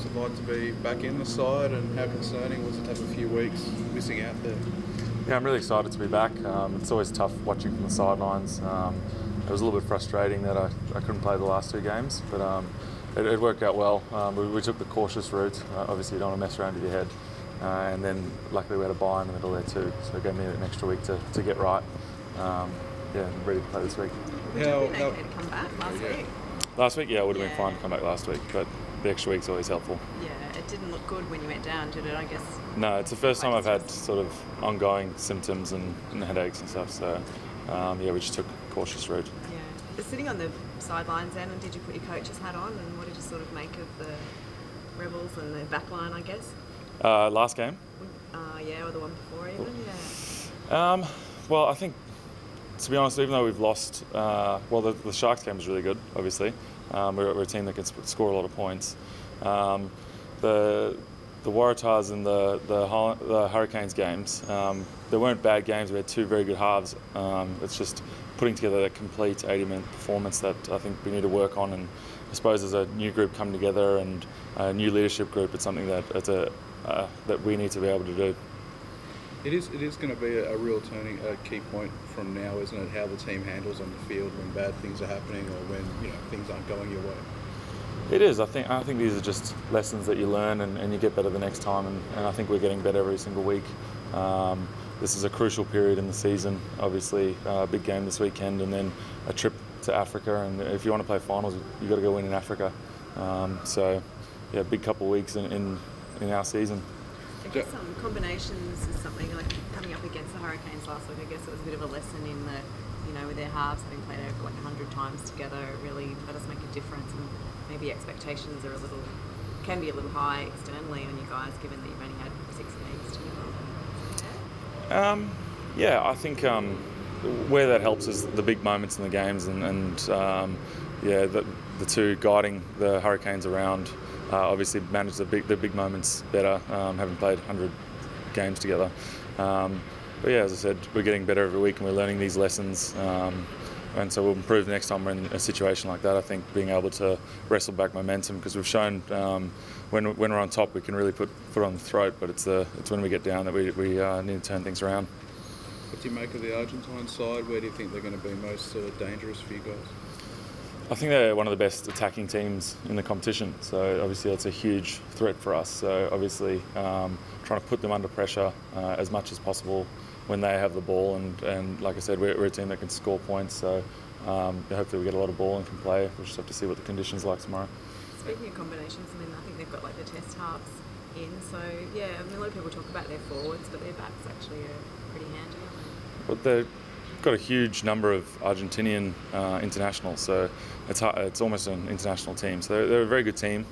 What's it like to be back in the side, and how concerning was it to have a few weeks missing out there? Yeah, I'm really excited to be back. It's always tough watching from the sidelines. It was a little bit frustrating that I couldn't play the last 2 games, but it worked out well. We took the cautious route. Obviously, you don't want to mess around with your head. And then luckily we had a bye in the middle there too, so it gave me an extra week to get right. Yeah, I'm ready to play this week. Would you have been okay to come back last week? Last week, yeah, it would have been fine to come back last week, but the extra week's always helpful. Yeah, it didn't look good when you went down, did it, I guess? No, it's the first time I've had sort of ongoing symptoms and headaches and stuff, so yeah, we just took a cautious route. Yeah. But sitting on the sidelines then, and did you put your coach's hat on, and what did you sort of make of the Rebels and the back line, I guess? Last game? Yeah, or the one before even, yeah. Well, I think, to be honest, even though we've lost, well, the Sharks game was really good, obviously. We're a team that can score a lot of points. The Waratahs and the Hurricanes games, they weren't bad games. We had 2 very good halves. It's just putting together a complete 80-minute performance that I think we need to work on. And I suppose as a new group coming together and a new leadership group, it's something that that we need to be able to do. It is going to be a real key point from now, isn't it? How the team handles on the field when bad things are happening or when things aren't going your way. It is. I think these are just lessons that you learn and you get better the next time. And I think we're getting better every single week. This is a crucial period in the season. Obviously, a big game this weekend, and then a trip to Africa. And if you want to play finals, you've got to go win in Africa. So, yeah, big couple of weeks in our season. I guess combinations is something like coming up against the Hurricanes last week. I guess it was a bit of a lesson in that, with their halves having played over like 100 times together, it really does make a difference, and maybe expectations are can be a little high externally on you guys, given that you've only had 6 games together. Yeah, I think where that helps is the big moments in the games, and yeah, the 2 guiding the Hurricanes around. Obviously manage the big moments better, having played 100 games together. But yeah, as I said, we're getting better every week and we're learning these lessons. And so we'll improve the next time we're in a situation like that. I think being able to wrestle back momentum, because we've shown when we're on top we can really put foot on the throat, but it's when we get down that we need to turn things around. What do you make of the Argentine side? Where do you think they're going to be most dangerous for you guys? I think they're one of the best attacking teams in the competition, so obviously that's a huge threat for us. So obviously trying to put them under pressure as much as possible when they have the ball, and like I said, we're a team that can score points, so hopefully we get a lot of ball and can play. We'll just have to see what the conditions are like tomorrow. Speaking of combinations, I think they've got like the test halves in, so yeah, a lot of people talk about their forwards, but their backs actually are pretty handy, aren't they? But got a huge number of Argentinian internationals, so it's almost an international team. So they're a very good team.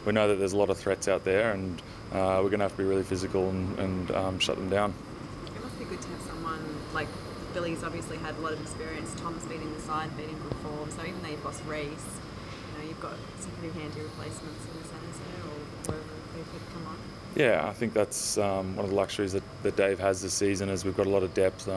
We know that there's a lot of threats out there, and we're going to have to be really physical and shut them down. It must be good to have someone like Billy's obviously had a lot of experience. Tom's been in the side, been in good form. So even though you've lost Reece, you've got some pretty handy replacements in the centres there, or wherever they could come on. Yeah, I think that's one of the luxuries that Dave has this season, is we've got a lot of depth.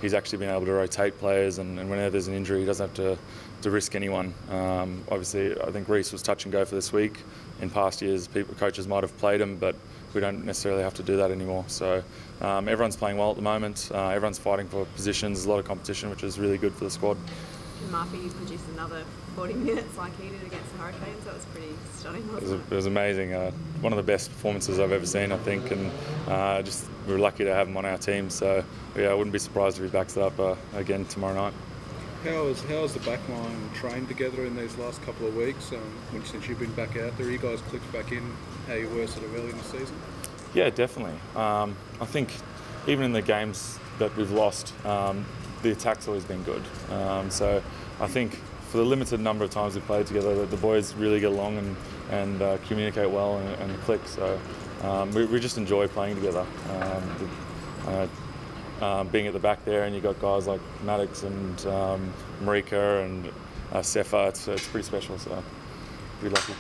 He's actually been able to rotate players, and whenever there's an injury, he doesn't have to risk anyone. Obviously, I think Reece was touch and go for this week. In past years, coaches might have played him, but we don't necessarily have to do that anymore. So everyone's playing well at the moment. Everyone's fighting for positions. There's a lot of competition, which is really good for the squad. Murphy produced another 40 minutes like he did against the Hurricanes. That was pretty stunning, wasn't it? It was amazing. One of the best performances I've ever seen, I think, and we're lucky to have him on our team. So yeah, I wouldn't be surprised if he backs it up again tomorrow night. How has the back line trained together in these last couple of weeks? Since you've been back out there, you guys clicked back in how you were sort of early in the season? Yeah, definitely. I think even in the games that we've lost, the attack's always been good. So I think for the limited number of times we've played together, the boys really get along and communicate well and click. So we just enjoy playing together. Being at the back there, and you've got guys like Maddox and Marika and Sefa, it's pretty special, so pretty lucky.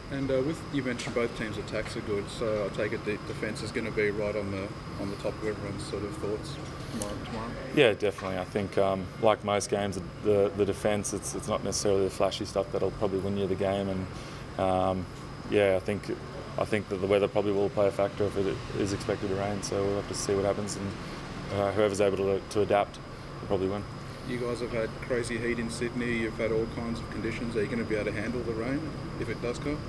And you mentioned both teams' attacks are good, so I take it the defence is going to be right on the top of everyone's sort of thoughts tomorrow? Yeah, definitely. I think like most games, the defence, it's not necessarily the flashy stuff that'll probably win you the game, and yeah, I think that the weather probably will play a factor if it is expected to rain. So we'll have to see what happens, and whoever's able to adapt will probably win. You guys have had crazy heat in Sydney. You've had all kinds of conditions. Are you going to be able to handle the rain if it does come?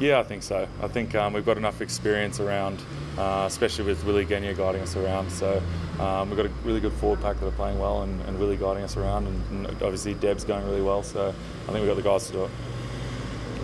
Yeah, I think so. I think we've got enough experience around, especially with Willie Genia guiding us around. So we've got a really good forward pack that are playing well, and Willie guiding us around, and obviously Deb's going really well. So I think we've got the guys to do it.